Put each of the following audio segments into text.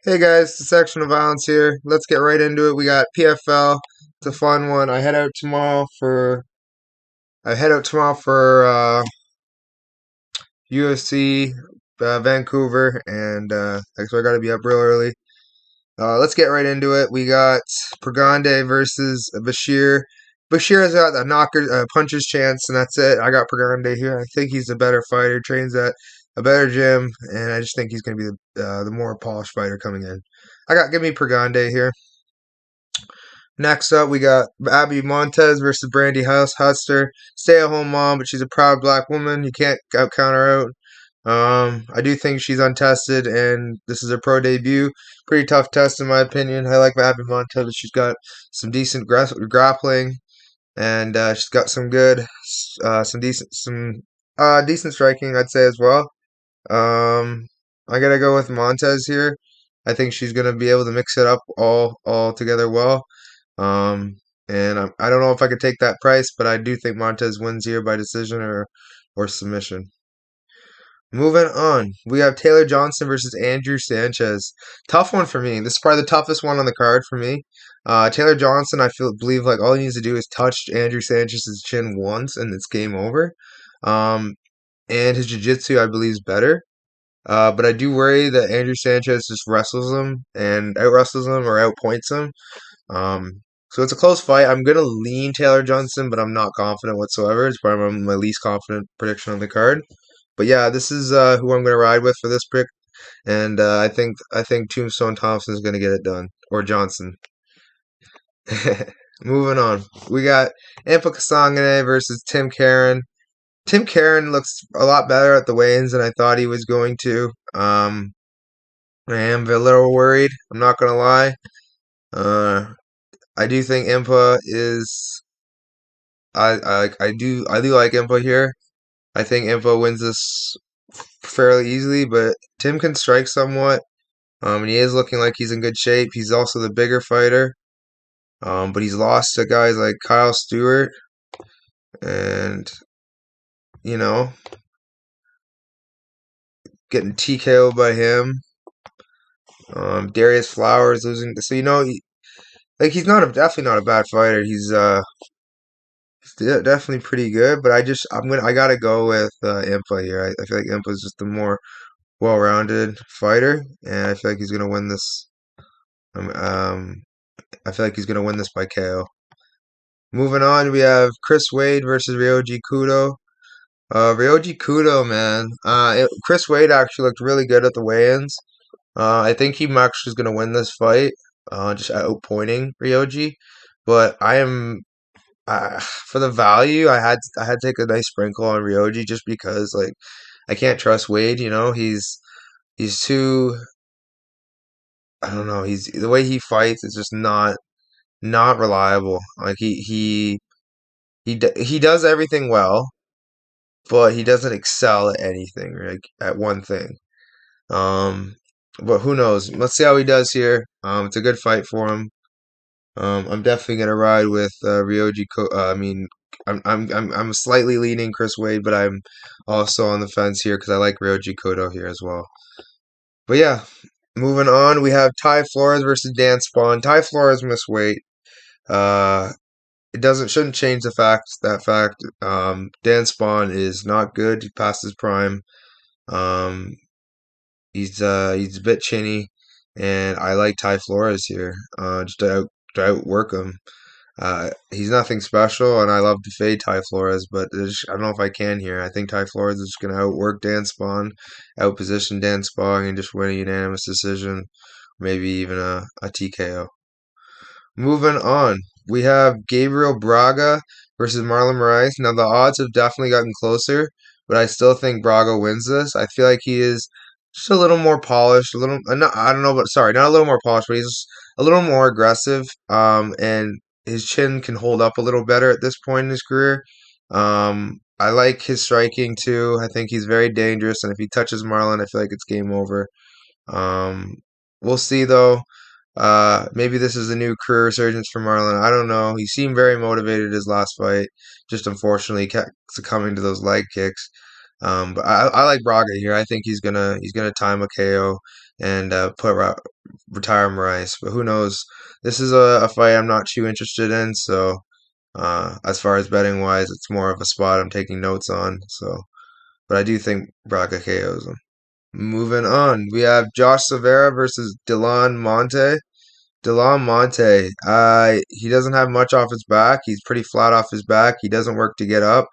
Hey guys, the section of violence here. Let's get right into it. We got PFL. It's a fun one. I head out tomorrow for UFC Vancouver, and so I got to be up real early. Let's get right into it. We got Pagande versus Bashir. Bashir has got a puncher's chance, and that's it. I got Pagande here. I think he's a better fighter, trains at a better gym, and I just think he's going to be the more polished fighter coming in. Give me Pagande here. Next up, we got Abby Montez versus Brandy Huster. Stay-at-home mom, but she's a proud black woman. You can't count her out. I do think she's untested, and this is her pro debut. Pretty tough test, in my opinion. I like Abby Montez. She's got some decent grappling, and she's got some decent striking, I'd say as well. I gotta go with Montez here. I think she's gonna be able to mix it up all together well. I don't know if I could take that price, but I do think Montez wins here by decision or submission. Moving on, we have Taylor Johnson versus Andrew Sanchez. Tough one for me. This is probably the toughest one on the card for me. Taylor Johnson, believe like all he needs to do is touch Andrew Sanchez's chin once, and it's game over. And his jiu-jitsu, I believe, is better. But I do worry that Andrew Sanchez just wrestles him and out wrestles him or outpoints him. So it's a close fight. I'm gonna lean Taylor Johnson, but I'm not confident whatsoever. It's probably my least confident prediction on the card. But yeah, this is who I'm gonna ride with for this pick, and I think Tombstone Thompson is gonna get it done, or Johnson. Moving on, we got Impa Kasangane versus Tim Karen. Tim Karen looks a lot better at the weigh-ins than I thought he was going to. I am a little worried. I'm not gonna lie. I do think Impa is. I do like Impa here. I think Impa wins this fairly easily, but Tim can strike somewhat. And he is looking like he's in good shape. He's also the bigger fighter. But he's lost to guys like Kyle Stewart and you know getting TKO'd by him. Darius Flowers losing. So like he's definitely not a bad fighter. He's definitely pretty good, but I gotta go with Impa here. I feel like Impa's just the more well-rounded fighter, and I feel like he's gonna win this. I feel like he's gonna win this by KO. Moving on, we have Chris Wade versus Ryoji Kudo. Ryoji Kudo, man. Chris Wade actually looked really good at the weigh-ins. I think he actually is gonna win this fight, just outpointing Ryoji. But for the value, I had to take a nice sprinkle on Ryoji just because like I can't trust Wade. He's too. I don't know. He's the way he fights is just not reliable. Like he does everything well, but he doesn't excel at anything, like at one thing. Um, but who knows? Let's see how he does here. It's a good fight for him. I'm definitely gonna ride with Ryoji. I mean, I'm slightly leaning Chris Wade, but I'm also on the fence here because I like Ryoji Kudo here as well. But yeah, moving on, we have Ty Flores versus Dan Spawn. Ty Flores missed weight. Uh, it doesn't shouldn't change the fact. Dan Spawn is not good. He passed his prime. Um, he's a bit chinny, and I like Ty Flores here. Just to outwork him. He's nothing special, and I love to fade Ty Flores, but I don't know if I can here. I think Ty Flores is just going to outwork Dan Spawn, outposition Dan Spawn, and just win a unanimous decision, maybe even a TKO. Moving on, we have Gabriel Braga versus Marlon Moraes. Now, the odds have definitely gotten closer, but I still think Braga wins this. I feel like he is just a little more polished, a little, I don't know, but sorry, not a little more polished, but he's a little more aggressive, and his chin can hold up a little better at this point in his career. I like his striking too. I think he's very dangerous, and if he touches Marlon, I feel like it's game over. Um, we'll see though. Maybe this is a new career resurgence for Marlon. I don't know. He seemed very motivated his last fight, just unfortunately kept succumbing to those leg kicks. But I like Braga here. I think he's gonna time a KO and retire Moraes. But who knows? This is a fight I'm not too interested in. So as far as betting wise, it's more of a spot I'm taking notes on. So, but I do think Braga KOs him. Moving on, we have Josh Silveira versus Dylan Monte. Delon Monte, he doesn't have much off his back. He's pretty flat off his back. He doesn't work to get up.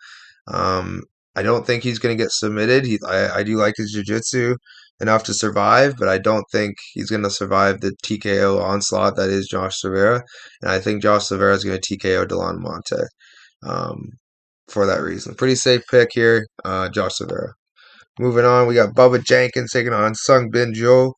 Um, I don't think he's going to get submitted. I do like his jiu-jitsu enough to survive, but I don't think he's going to survive the TKO onslaught that is Josh Silveira. And I think Josh Silveira is going to TKO Delon Monte um, for that reason. Pretty safe pick here, Josh Silveira. Moving on, we got Bubba Jenkins taking on Sung Bin Jo.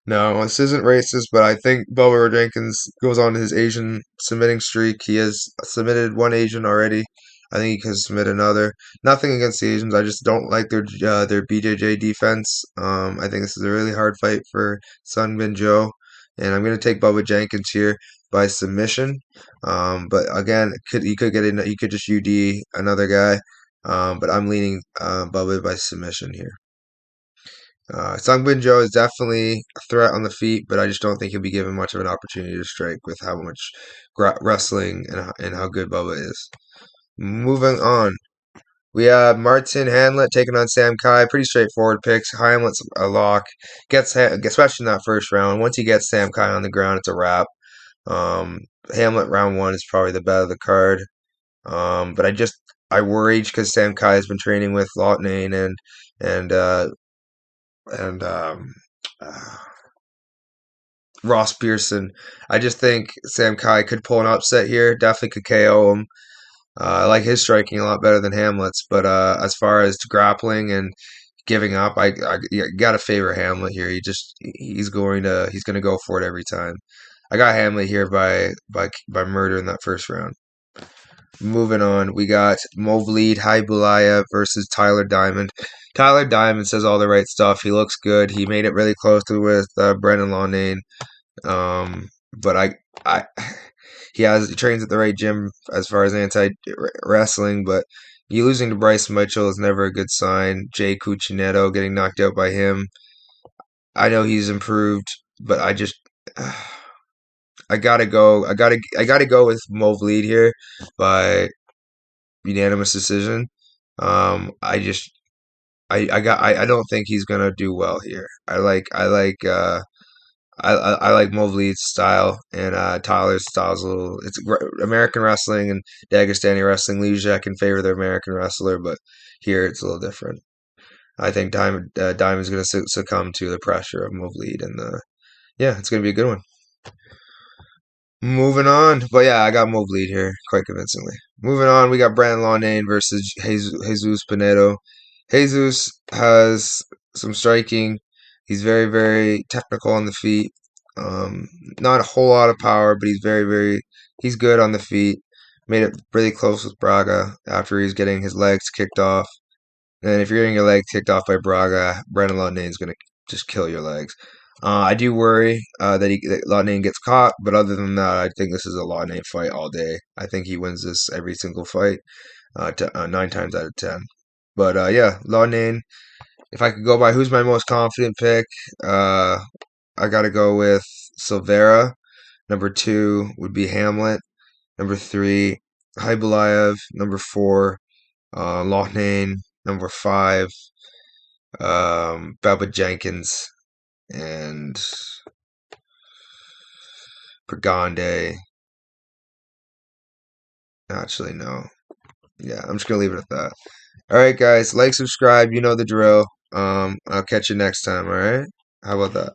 No, this isn't racist, but I think Bubba Jenkins goes on his Asian submitting streak. He has submitted one Asian already. I think he can submit another. Nothing against the Asians. I just don't like their BJJ defense. I think this is a really hard fight for Sun Bin Jo, and I'm gonna take Bubba Jenkins here by submission. But again, he could get in. He could just UD another guy. But I'm leaning Bubba by submission here. Sung Bin Jo is definitely a threat on the feet, but I just don't think he'll be given much of an opportunity to strike with how much wrestling and how good Bubba is. Moving on, we have Martin Hamlet taking on Sam Kai. Pretty straightforward picks. Hamlet's a lock. Especially in that first round. Once he gets Sam Kai on the ground, it's a wrap. Um, Hamlet round one is probably the bet of the card. But I worry because Sam Kai has been training with Loughnane and and uh, Ross Pearson. I just think Sam Kai could pull an upset here. Definitely could KO him. I like his striking a lot better than Hamlet's, but as far as grappling and giving up, I got to favor Hamlet here. He's gonna go for it every time. I got Hamlet here by murder in that first round. Moving on, we got Movlid Haibulaya versus Tyler Diamond. Tyler Diamond says all the right stuff. He looks good. He made it really close to with Brendan Loughnane. But I, he trains at the right gym as far as anti wrestling. But you losing to Bryce Mitchell is never a good sign. Jay Cuccinetto getting knocked out by him. I know he's improved, but I just. I gotta go. I gotta go with Movlid here by unanimous decision. I just I don't think he's gonna do well here. I like Mobley's style and Tyler's style's a little. American wrestling and Dagestani wrestling leaves you in favor of the American wrestler, but here it's a little different. I think Diamond's gonna succumb to the pressure of Mobley and the yeah, it's gonna be a good one. Moving on, but yeah, I got Mobley here quite convincingly. Moving on, we got Brandon Loughnane versus Jesus Pinedo. Jesus has some striking. He's very, very technical on the feet. Not a whole lot of power, but he's good on the feet. Made it really close with Braga after he's getting his legs kicked off. And if you're getting your legs kicked off by Braga, Brandon Loughnane is going to just kill your legs. I do worry that Loughnane gets caught, but other than that, I think this is a Loughnane fight all day. I think he wins this every single fight, 9 times out of 10. But yeah, Loughnane. If I could go by who's my most confident pick, I got to go with Silveira. Number 2 would be Hamlet. Number 3, Haibulayev. Number 4, Loughnane. Number 5, Bubba Jenkins. And Pagande. Actually, no. Yeah, I'm just gonna leave it at that. All right, guys, like, subscribe. You know the drill. I'll catch you next time. All right. How about that?